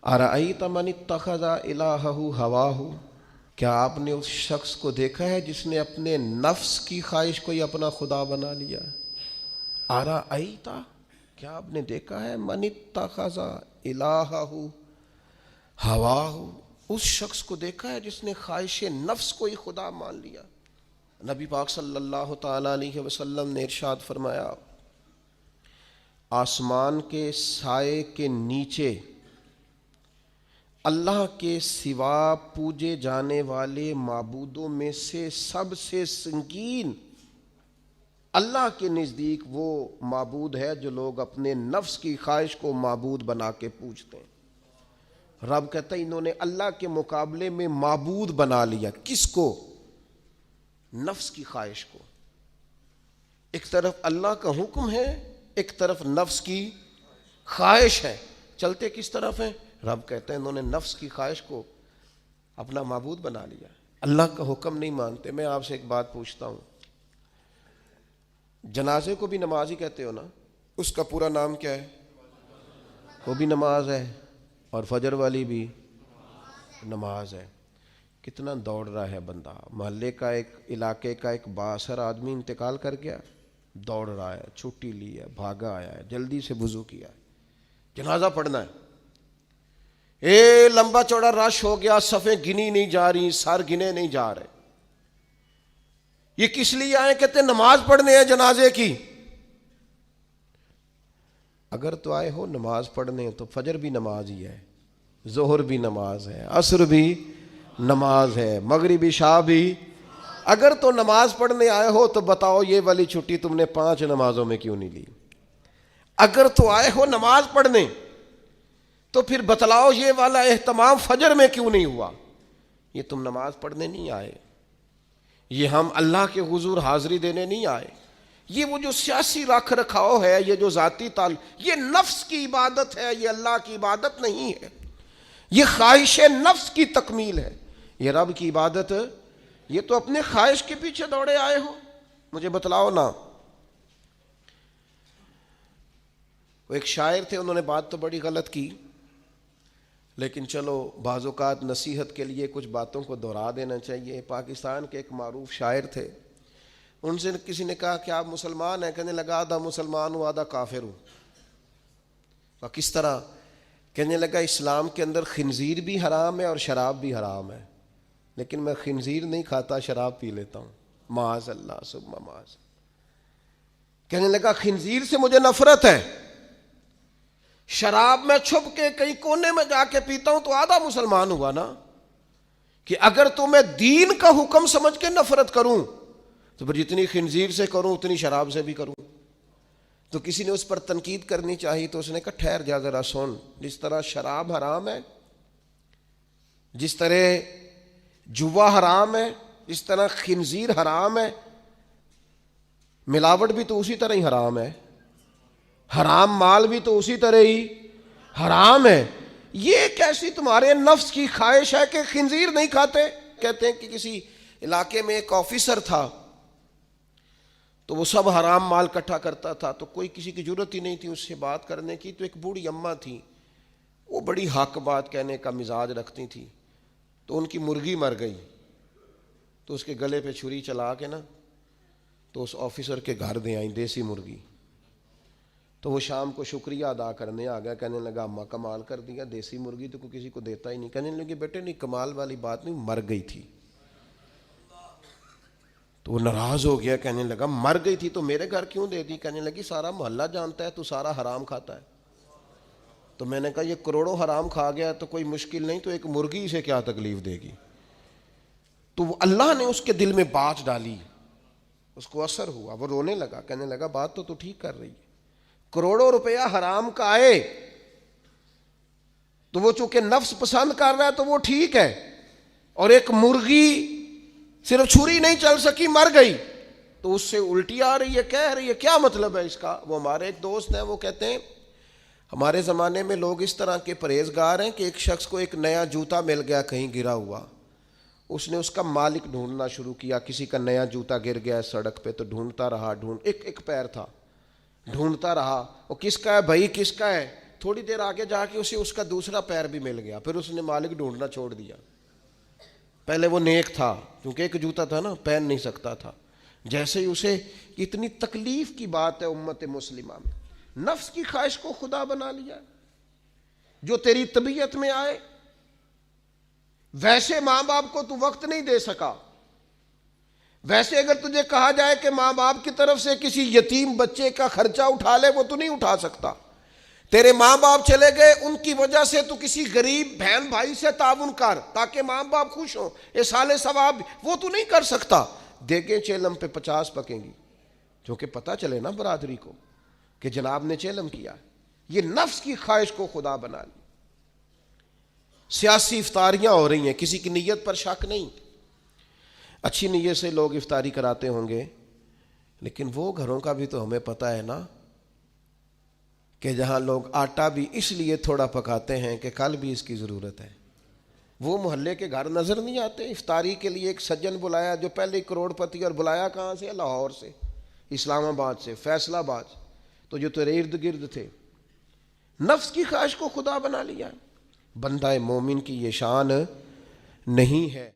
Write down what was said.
ارأیت من اتخذ الہہ ہواہ، کیا آپ نے اس شخص کو دیکھا ہے جس نے اپنے نفس کی خواہش کو ہی اپنا خدا بنا لیا؟ ارأیت، کیا آپ نے دیکھا ہے من اتخذ الہہ ہواہ، اس شخص کو دیکھا ہے جس نے خواہش نفس کو ہی خدا مان لیا؟ نبی پاک صلی اللہ تعالی علیہ وسلم نے ارشاد فرمایا، آسمان کے سائے کے نیچے اللہ کے سوا پوجے جانے والے معبودوں میں سے سب سے سنگین اللہ کے نزدیک وہ معبود ہے جو لوگ اپنے نفس کی خواہش کو معبود بنا کے پوجتے ہیں۔ رب کہتا ہے انہوں نے اللہ کے مقابلے میں معبود بنا لیا۔ کس کو؟ نفس کی خواہش کو۔ ایک طرف اللہ کا حکم ہے، ایک طرف نفس کی خواہش ہے، چلتے کس طرف ہیں؟ رب کہتا ہے انہوں نے نفس کی خواہش کو اپنا معبود بنا لیا، اللہ کا حکم نہیں مانتے۔ میں آپ سے ایک بات پوچھتا ہوں، جنازے کو بھی نماز ہی کہتے ہو نا؟ اس کا پورا نام کیا ہے؟ وہ بھی نماز ہے، اور فجر والی بھی نماز ہے۔ کتنا دوڑ رہا ہے بندہ، محلے کا ایک علاقے کا ایک بااثر آدمی انتقال کر گیا، دوڑ رہا ہے، چھٹی لی ہے، بھاگا آیا ہے، جلدی سے وضو کیا ہے، جنازہ پڑھنا ہے، لمبا چوڑا رش ہو گیا، صفیں گنی نہیں جا رہی، سر گنے نہیں جا رہے۔ یہ کس لیے آئے؟ کہتے ہیں نماز پڑھنے ہیں جنازے کی۔ اگر تو آئے ہو نماز پڑھنے تو فجر بھی نماز ہی ہے، ظہر بھی نماز ہے، عصر بھی نماز ہے، مغرب عشاء بھی۔ اگر تو نماز پڑھنے آئے ہو تو بتاؤ یہ والی چھٹی تم نے 5 نمازوں میں کیوں نہیں لی؟ اگر تو آئے ہو نماز پڑھنے تو پھر بتلاؤ یہ والا اہتمام فجر میں کیوں نہیں ہوا؟ یہ تم نماز پڑھنے نہیں آئے، یہ ہم اللہ کے حضور حاضری دینے نہیں آئے۔ یہ وہ جو سیاسی رکھ رکھاؤ ہے، یہ جو ذاتی یہ نفس کی عبادت ہے، یہ اللہ کی عبادت نہیں ہے، یہ خواہش نفس کی تکمیل ہے۔ یہ رب کی عبادت، یہ تو اپنے خواہش کے پیچھے دوڑے آئے ہو۔ مجھے بتلاؤ نا۔ وہ ایک شاعر تھے، انہوں نے بات تو بڑی غلط کی، لیکن چلو بعض اوقات نصیحت کے لیے کچھ باتوں کو دہرا دینا چاہیے۔ پاکستان کے ایک معروف شاعر تھے، ان سے کسی نے کہا کہ آپ مسلمان ہیں؟ کہنے لگا آدھا مسلمان ہوں آدھا کافر ہوں۔ اور کس طرح؟ کہنے لگا اسلام کے اندر خنزیر بھی حرام ہے اور شراب بھی حرام ہے، لیکن میں خنزیر نہیں کھاتا، شراب پی لیتا ہوں، معاذ اللہ ثم معاذ۔ کہنے لگا خنزیر سے مجھے نفرت ہے، شراب میں چھپ کے کہیں کونے میں جا کے پیتا ہوں، تو آدھا مسلمان ہوا نا۔ کہ اگر تو میں دین کا حکم سمجھ کے نفرت کروں تو پھر جتنی خنزیر سے کروں اتنی شراب سے بھی کروں۔ تو کسی نے اس پر تنقید کرنی چاہی تو اس نے کہا ٹھہر جا ذرا سن، جس طرح شراب حرام ہے، جس طرح جوا حرام ہے، جس طرح خنزیر حرام ہے، ملاوٹ بھی تو اسی طرح ہی حرام ہے، حرام مال بھی تو اسی طرح ہی حرام ہے۔ یہ کیسی تمہارے نفس کی خواہش ہے کہ خنزیر نہیں کھاتے؟ کہتے ہیں کہ کسی علاقے میں ایک آفیسر تھا، تو وہ سب حرام مال اکٹھا کرتا تھا، تو کوئی کسی کی ضرورت ہی نہیں تھی اس سے بات کرنے کی۔ تو ایک بوڑھی اماں تھی، وہ بڑی حق بات کہنے کا مزاج رکھتی تھی، تو ان کی مرغی مر گئی، تو اس کے گلے پہ چھری چلا کے نا تو اس آفیسر کے گھر دے آئیں دیسی مرغی۔ تو وہ شام کو شکریہ ادا کرنے آ گیا، کہنے لگا اماں کمال کر دیا، دیسی مرغی تو کوئی کسی کو دیتا ہی نہیں۔ کہنے لگے بیٹے نہیں، کمال والی بات نہیں، مر گئی تھی۔ تو وہ ناراض ہو گیا، کہنے لگا مر گئی تھی تو میرے گھر کیوں دے دی؟ کہنے لگی سارا محلہ جانتا ہے تو سارا حرام کھاتا ہے۔ تو میں نے کہا یہ کروڑوں حرام کھا گیا تو کوئی مشکل نہیں، تو ایک مرغی سے کیا تکلیف دے گی؟ تو وہ اللہ نے اس کے دل میں بات ڈالی، اس کو اثر ہوا، وہ رونے لگا، کہنے لگا بات تو ٹھیک کر رہی ہے، کروڑوں روپیہ حرام کا آئے تو وہ چونکہ نفس پسند کر رہا ہے تو وہ ٹھیک ہے، اور ایک مرغی صرف چھری نہیں چل سکی مر گئی تو اس سے الٹی آ رہی ہے، کہہ رہی ہے کیا مطلب ہے اس کا؟ وہ ہمارے ایک دوست ہیں، وہ کہتے ہیں ہمارے زمانے میں لوگ اس طرح کے پرہیزگار ہیں کہ ایک شخص کو ایک نیا جوتا مل گیا کہیں گرا ہوا، اس نے اس کا مالک ڈھونڈنا شروع کیا، کسی کا نیا جوتا گر گیا سڑک پہ تو ڈھونڈتا رہا، ایک پیر تھا، ڈھونڈتا رہا، وہ کس کا ہے بھائی کس کا ہے؟ تھوڑی دیر آگے جا کے اسے اس کا دوسرا پیر بھی مل گیا، پھر اس نے مالک ڈھونڈنا چھوڑ دیا۔ پہلے وہ نیک تھا، کیونکہ ایک جوتا تھا نا، پہن نہیں سکتا تھا۔ جیسے ہی اسے، اتنی تکلیف کی بات ہے امت مسلمہ میں، نفس کی خواہش کو خدا بنا لیا، جو تیری طبیعت میں آئے۔ ویسے ماں باپ کو تو وقت نہیں دے سکا، ویسے اگر تجھے کہا جائے کہ ماں باپ کی طرف سے کسی یتیم بچے کا خرچہ اٹھا لے، وہ تو نہیں اٹھا سکتا۔ تیرے ماں باپ چلے گئے، ان کی وجہ سے تو کسی غریب بہن بھائی سے تعاون کر تاکہ ماں باپ خوش ہوں، احسان ثواب، وہ تو نہیں کر سکتا۔ دیگیں چیلم پہ 50 پکیں گی، جو کہ پتہ چلے نا برادری کو کہ جناب نے چیلم کیا۔ یہ نفس کی خواہش کو خدا بنا لی۔ سیاسی افطاریاں ہو رہی ہیں، کسی کی نیت پر شک نہیں، اچھی نیت سے لوگ افطاری کراتے ہوں گے، لیکن وہ گھروں کا بھی تو ہمیں پتہ ہے نا کہ جہاں لوگ آٹا بھی اس لیے تھوڑا پکاتے ہیں کہ کل بھی اس کی ضرورت ہے۔ وہ محلے کے گھر نظر نہیں آتے؟ افطاری کے لیے ایک سجن بلایا جو پہلے کروڑ پتی، اور بلایا کہاں سے؟ لاہور سے، اسلام آباد سے، فیصل آباد، تو جو تیرے ارد گرد تھے۔ نفس کی خواہش کو خدا بنا لیا۔ بندہ مومن کی یہ شان نہیں ہے۔